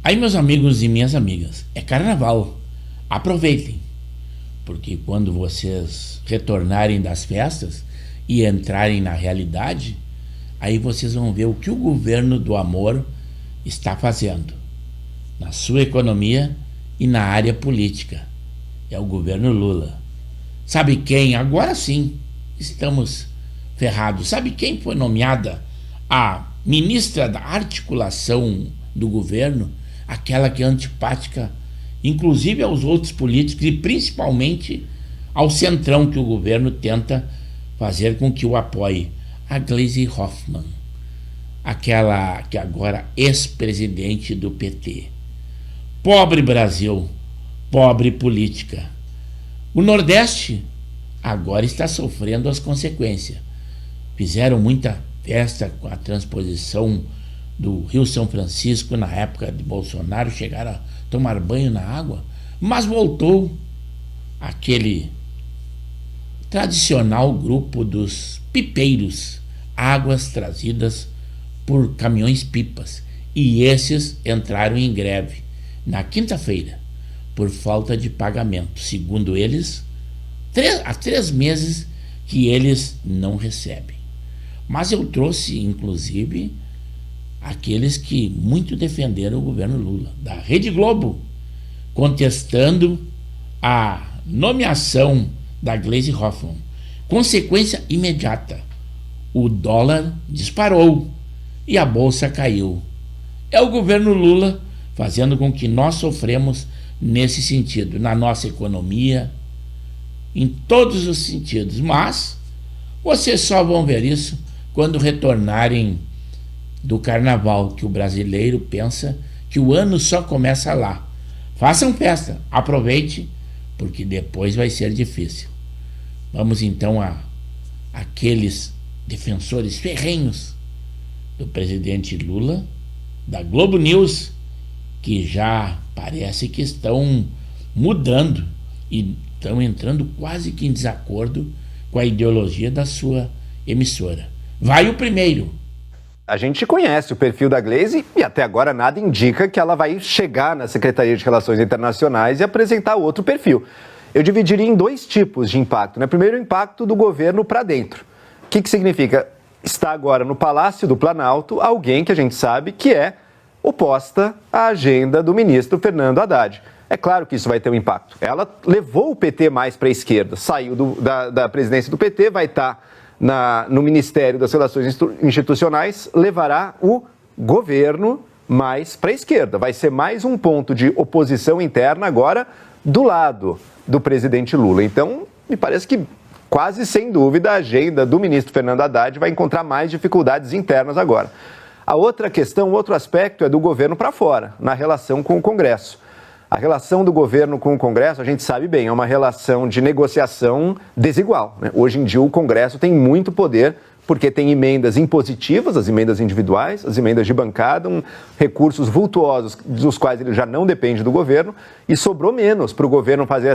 Aí, meus amigos e minhas amigas, é carnaval. Aproveitem, porque quando vocês retornarem das festas e entrarem na realidade, aí vocês vão ver o que o governo do amor está fazendo na sua economia e na área política. É o governo Lula. Sabe quem? Agora sim, estamos ferrados. Sabe quem foi nomeada a ministra da articulação do governo? Aquela que é antipática, inclusive aos outros políticos e principalmente ao centrão que o governo tenta fazer com que o apoie. A Gleisi Hoffmann, aquela que agora é ex-presidente do PT. Pobre Brasil, pobre política. O Nordeste agora está sofrendo as consequências. Fizeram muita festa com a transposição do Rio São Francisco na época de Bolsonaro, chegaram a tomar banho na água, mas voltou aquele tradicional grupo dos pipeiros, águas trazidas por caminhões-pipas, e esses entraram em greve na quinta-feira por falta de pagamento, segundo eles, há 3 meses que eles não recebem. Mas eu trouxe, inclusive, aqueles que muito defenderam o governo Lula, da Rede Globo, contestando a nomeação da Gleisi Hoffmann. Consequência imediata: o dólar disparou e a bolsa caiu. É o governo Lula fazendo com que nós sofremos nesse sentido, na nossa economia, em todos os sentidos. Mas vocês só vão ver isso quando retornarem do carnaval, que o brasileiro pensa que o ano só começa lá. Façam festa, aproveite, porque depois vai ser difícil. Vamos então a aqueles defensores ferrenhos do presidente Lula, da Globo News, que já parece que estão mudando e estão entrando quase que em desacordo com a ideologia da sua emissora. Vai o primeiro. A gente conhece o perfil da Gleisi e até agora nada indica que ela vai chegar na Secretaria de Relações Internacionais e apresentar outro perfil. Eu dividiria em 2 tipos de impacto, né? Primeiro, o impacto do governo para dentro. O que significa? Está agora no Palácio do Planalto alguém que a gente sabe que é oposta à agenda do ministro Fernando Haddad. É claro que isso vai ter um impacto. Ela levou o PT mais para a esquerda, saiu da presidência do PT, vai estar no Ministério das Relações Institucionais, levará o governo mais para a esquerda. Vai ser mais um ponto de oposição interna agora do lado do presidente Lula. Então, me parece que quase sem dúvida a agenda do ministro Fernando Haddad vai encontrar mais dificuldades internas agora. A outra questão, outro aspecto é do governo para fora, na relação com o Congresso. A relação do governo com o Congresso, a gente sabe bem, é uma relação de negociação desigual, né? Hoje em dia o Congresso tem muito poder porque tem emendas impositivas, as emendas individuais, as emendas de bancada, recursos vultuosos dos quais ele já não depende do governo, e sobrou menos para o governo fazer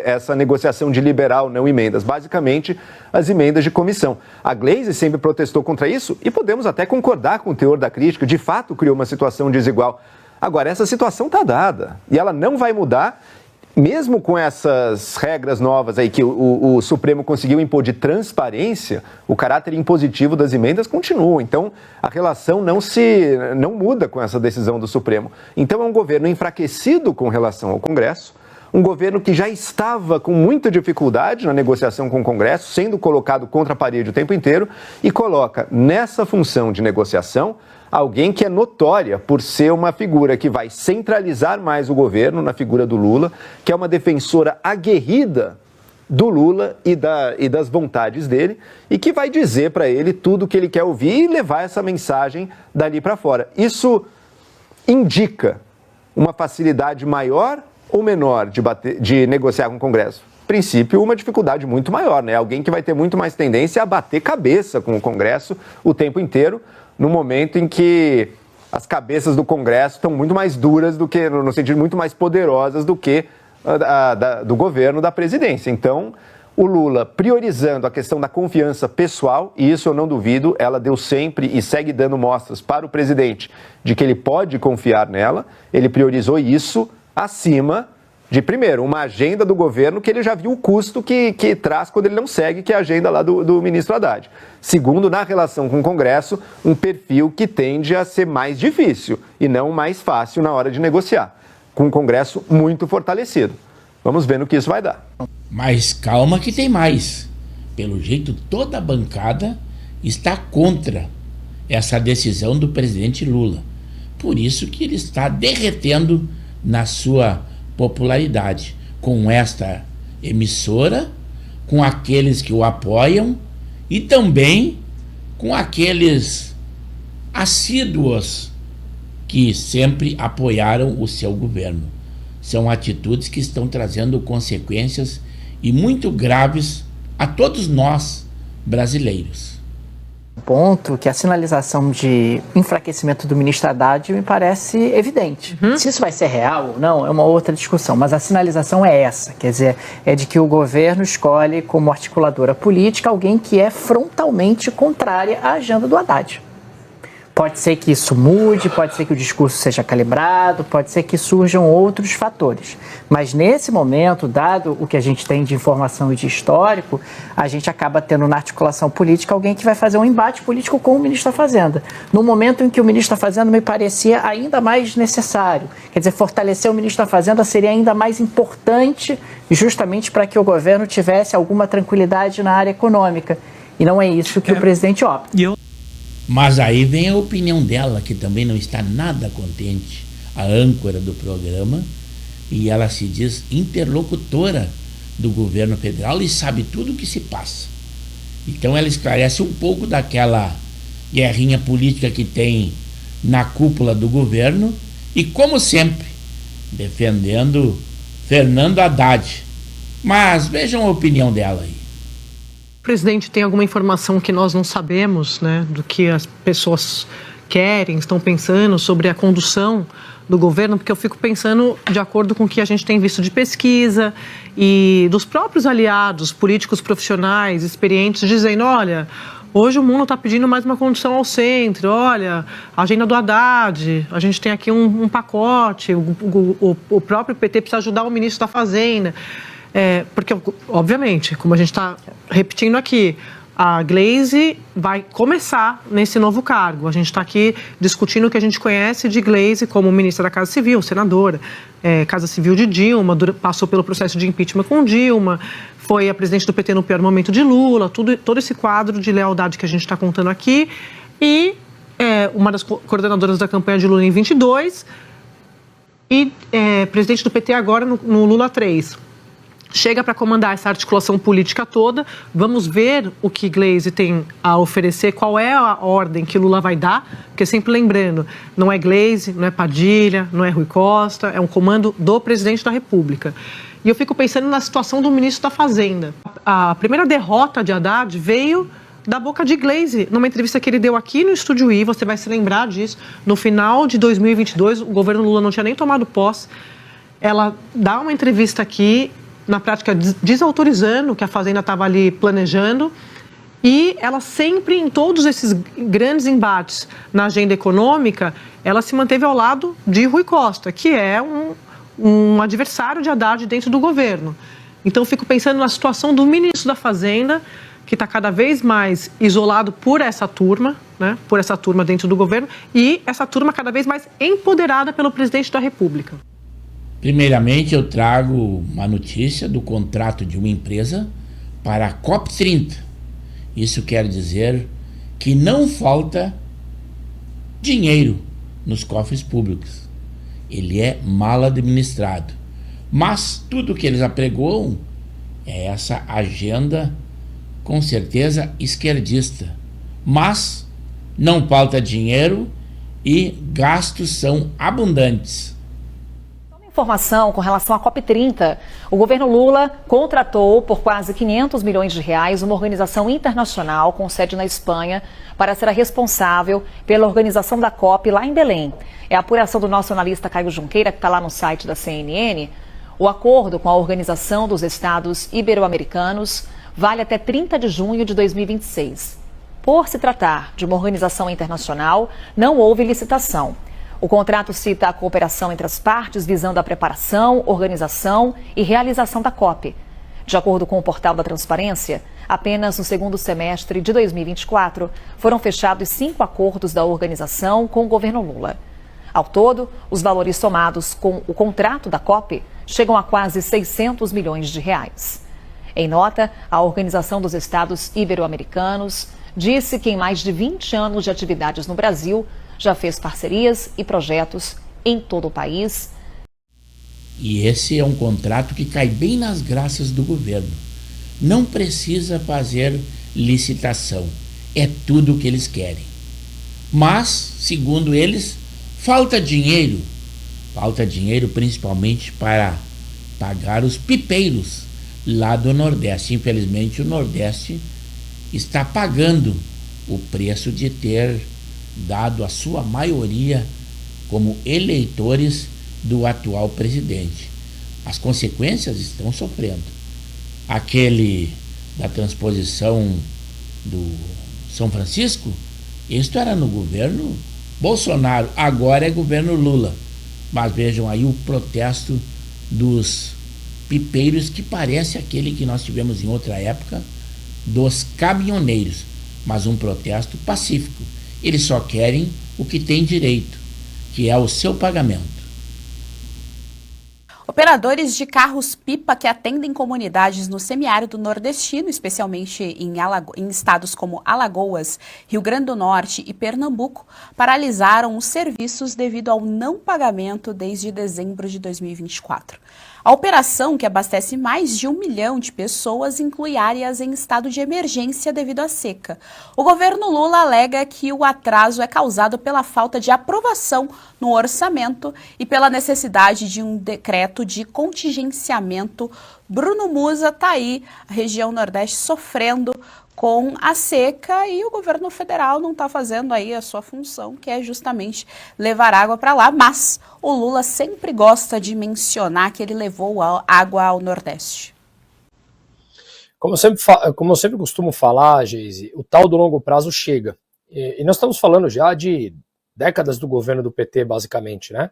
essa negociação de liberal, não emendas, basicamente as emendas de comissão. A Gleisi sempre protestou contra isso e podemos até concordar com o teor da crítica, de fato criou uma situação desigual. Agora, essa situação está dada e ela não vai mudar, mesmo com essas regras novas aí que o Supremo conseguiu impor de transparência, o caráter impositivo das emendas continua. Então, a relação não muda com essa decisão do Supremo. Então, é um governo enfraquecido com relação ao Congresso, um governo que já estava com muita dificuldade na negociação com o Congresso, sendo colocado contra a parede o tempo inteiro, e coloca nessa função de negociação alguém que é notória por ser uma figura que vai centralizar mais o governo na figura do Lula, que é uma defensora aguerrida do Lula e das vontades dele, e que vai dizer para ele tudo o que ele quer ouvir e levar essa mensagem dali para fora. Isso indica uma facilidade maior ou menor de negociar com o Congresso? A princípio, uma dificuldade muito maior, né? Alguém que vai ter muito mais tendência a bater cabeça com o Congresso o tempo inteiro, no momento em que as cabeças do Congresso estão muito mais duras do que, no sentido muito mais poderosas do que do governo, da presidência. Então, O Lula priorizando a questão da confiança pessoal, e isso eu não duvido, ela deu sempre e segue dando mostras para o presidente de que ele pode confiar nela. Ele priorizou isso acima de, primeiro, uma agenda do governo que ele já viu o custo que traz quando ele não segue, que é a agenda lá do ministro Haddad. Segundo, na relação com o Congresso, um perfil que tende a ser mais difícil e não mais fácil na hora de negociar, com um Congresso muito fortalecido. Vamos ver no que isso vai dar. Mas calma que tem mais. Pelo jeito, toda a bancada está contra essa decisão do presidente Lula. Por isso que ele está derretendo na sua popularidade com esta emissora, com aqueles que o apoiam e também com aqueles assíduos que sempre apoiaram o seu governo. São atitudes que estão trazendo consequências e muito graves a todos nós brasileiros. Ponto que a sinalização de enfraquecimento do ministro Haddad me parece evidente. Se isso vai ser real ou não é uma outra discussão, mas a sinalização é essa, quer dizer, é de que o governo escolhe como articuladora política alguém que é frontalmente contrária à agenda do Haddad. Pode ser que isso mude, pode ser que o discurso seja calibrado, pode ser que surjam outros fatores. Mas nesse momento, dado o que a gente tem de informação e de histórico, a gente acaba tendo na articulação política alguém que vai fazer um embate político com o ministro da Fazenda. No momento em que o ministro da Fazenda me parecia ainda mais necessário. Quer dizer, fortalecer o ministro da Fazenda seria ainda mais importante justamente para que o governo tivesse alguma tranquilidade na área econômica. E não é isso que o presidente opta. Mas aí vem a opinião dela, que também não está nada contente, a âncora do programa, e ela se diz interlocutora do governo federal e sabe tudo o que se passa. Então ela esclarece um pouco daquela guerrinha política que tem na cúpula do governo e, como sempre, defendendo Fernando Haddad. Mas vejam a opinião dela aí. O presidente tem alguma informação que nós não sabemos, né, do que as pessoas querem, estão pensando sobre a condução do governo? Porque eu fico pensando de acordo com o que a gente tem visto de pesquisa e dos próprios aliados políticos profissionais, experientes, dizendo, olha, hoje o mundo está pedindo mais uma condução ao centro, olha, a agenda do Haddad, a gente tem aqui um pacote, o próprio PT precisa ajudar o ministro da Fazenda. Porque, obviamente, como a gente está repetindo aqui, a Gleisi vai começar nesse novo cargo. A gente está aqui discutindo o que a gente conhece de Gleisi como ministra da Casa Civil, senadora, Casa Civil de Dilma, passou pelo processo de impeachment com Dilma, foi a presidente do PT no pior momento de Lula, todo esse quadro de lealdade que a gente está contando aqui, e uma das coordenadoras da campanha de Lula em 22, e presidente do PT agora no Lula 3. Chega para comandar essa articulação política toda. Vamos ver o que Gleisi tem a oferecer, qual é a ordem que Lula vai dar, porque sempre lembrando, não é Gleisi, não é Padilha, não é Rui Costa, é um comando do presidente da República. E eu fico pensando na situação do ministro da Fazenda. A primeira derrota de Haddad veio da boca de Gleisi, numa entrevista que ele deu aqui no Estúdio I, você vai se lembrar disso, no final de 2022, o governo Lula não tinha nem tomado posse, ela dá uma entrevista aqui, na prática desautorizando o que a Fazenda estava ali planejando, e ela sempre, em todos esses grandes embates na agenda econômica, ela se manteve ao lado de Rui Costa, que é um adversário de Haddad dentro do governo. Então, eu fico pensando na situação do ministro da Fazenda, que está cada vez mais isolado por essa turma, né, por essa turma dentro do governo, e essa turma cada vez mais empoderada pelo presidente da República. Primeiramente, eu trago uma notícia do contrato de uma empresa para a COP30. Isso quer dizer que não falta dinheiro nos cofres públicos. Ele é mal administrado. Mas tudo que eles apregoam é essa agenda, com certeza, esquerdista. Mas não falta dinheiro e gastos são abundantes. Informação com relação à COP30, o governo Lula contratou por quase 500 milhões de reais uma organização internacional com sede na Espanha para ser a responsável pela organização da COP lá em Belém. É a apuração do nosso analista Caio Junqueira, que está lá no site da CNN. O acordo com a Organização dos Estados Ibero-Americanos vale até 30 de junho de 2026. Por se tratar de uma organização internacional, não houve licitação. O contrato cita a cooperação entre as partes visando a preparação, organização e realização da COP. De acordo com o Portal da Transparência, apenas no segundo semestre de 2024 foram fechados 5 acordos da organização com o governo Lula. Ao todo, os valores somados com o contrato da COP chegam a quase 600 milhões de reais. Em nota, a Organização dos Estados Ibero-Americanos disse que em mais de 20 anos de atividades no Brasil, já fez parcerias e projetos em todo o país. E esse é um contrato que cai bem nas graças do governo. Não precisa fazer licitação. É tudo o que eles querem. Mas, segundo eles, falta dinheiro. Falta dinheiro principalmente para pagar os pipeiros lá do Nordeste. Infelizmente, o Nordeste está pagando o preço de ter dado a sua maioria como eleitores do atual presidente. As consequências estão sofrendo. Aquele da transposição do São Francisco, isto era no governo Bolsonaro, agora é governo Lula. Mas vejam aí o protesto dos pipeiros, que parece aquele que nós tivemos em outra época, dos caminhoneiros, mas um protesto pacífico. Eles só querem o que tem direito, que é o seu pagamento. Operadores de carros-pipa que atendem comunidades no semiárido nordestino, especialmente em estados como Alagoas, Rio Grande do Norte e Pernambuco, paralisaram os serviços devido ao não pagamento desde dezembro de 2024. A operação, que abastece mais de 1 milhão de pessoas, inclui áreas em estado de emergência devido à seca. O governo Lula alega que o atraso é causado pela falta de aprovação no orçamento e pela necessidade de um decreto de contingenciamento. Bruno Musa está aí, a região Nordeste sofrendo com a seca, e o governo federal não está fazendo aí a sua função, que é justamente levar água para lá, mas o Lula sempre gosta de mencionar que ele levou água ao Nordeste. Como eu sempre costumo falar, Geise, o tal do longo prazo chega. E nós estamos falando já de décadas do governo do PT, basicamente, né?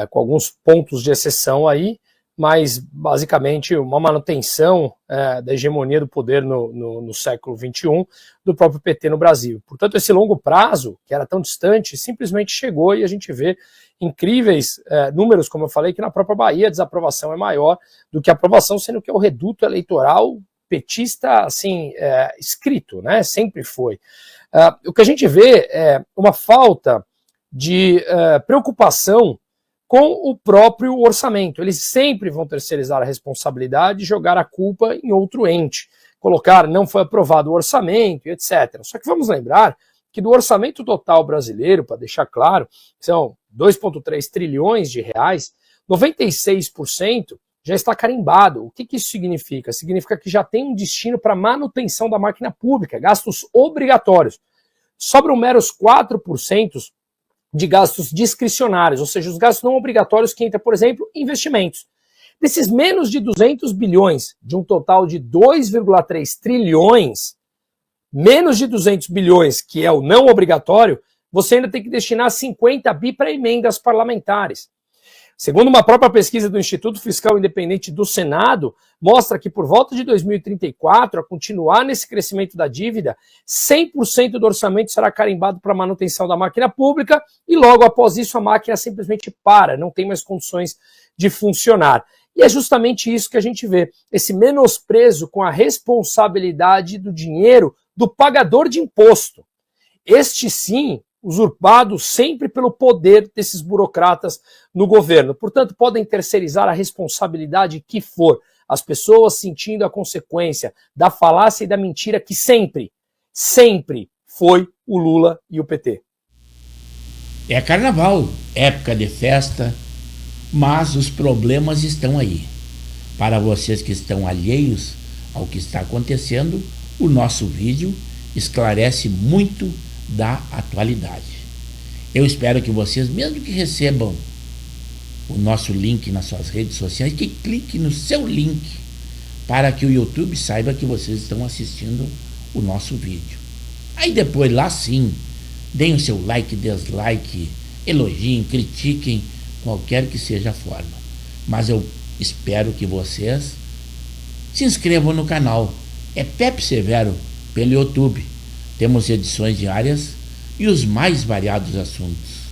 Com alguns pontos de exceção aí, mas basicamente uma manutenção da hegemonia do poder no século XXI do próprio PT no Brasil. Portanto, esse longo prazo, que era tão distante, simplesmente chegou, e a gente vê incríveis números, como eu falei, que na própria Bahia a desaprovação é maior do que a aprovação, sendo que é o reduto eleitoral petista, assim, escrito, né? Sempre foi. O que a gente vê é uma falta de preocupação com o próprio orçamento. Eles sempre vão terceirizar a responsabilidade e jogar a culpa em outro ente. Colocar, não foi aprovado o orçamento, etc. Só que vamos lembrar que do orçamento total brasileiro, para deixar claro, são 2,3 trilhões de reais, 96% já está carimbado. O que isso significa? Significa que já tem um destino para manutenção da máquina pública, gastos obrigatórios. Sobram meros 4% de gastos discricionários, ou seja, os gastos não obrigatórios que entram, por exemplo, investimentos. Desses menos de 200 bilhões, de um total de 2,3 trilhões, menos de 200 bilhões, que é o não obrigatório, você ainda tem que destinar 50 bi para emendas parlamentares. Segundo uma própria pesquisa do Instituto Fiscal Independente do Senado, mostra que por volta de 2034, a continuar nesse crescimento da dívida, 100% do orçamento será carimbado para a manutenção da máquina pública, e logo após isso a máquina simplesmente para, não tem mais condições de funcionar. E é justamente isso que a gente vê, esse menosprezo com a responsabilidade do dinheiro do pagador de imposto. Este sim, usurpado sempre pelo poder desses burocratas no governo. Portanto, podem terceirizar a responsabilidade que for, as pessoas sentindo a consequência da falácia e da mentira que sempre foi o Lula e o PT. É carnaval, época de festa, mas os problemas estão aí. Para vocês que estão alheios ao que está acontecendo, o nosso vídeo esclarece muito da atualidade. Eu espero que vocês, mesmo que recebam o nosso link nas suas redes sociais, que clique no seu link para que o YouTube saiba que vocês estão assistindo o nosso vídeo. Aí depois lá sim, deem o seu like, dislike, elogiem, critiquem, qualquer que seja a forma. Mas eu espero que vocês se inscrevam no canal. É Pepe Severo pelo YouTube. Temos edições diárias e os mais variados assuntos.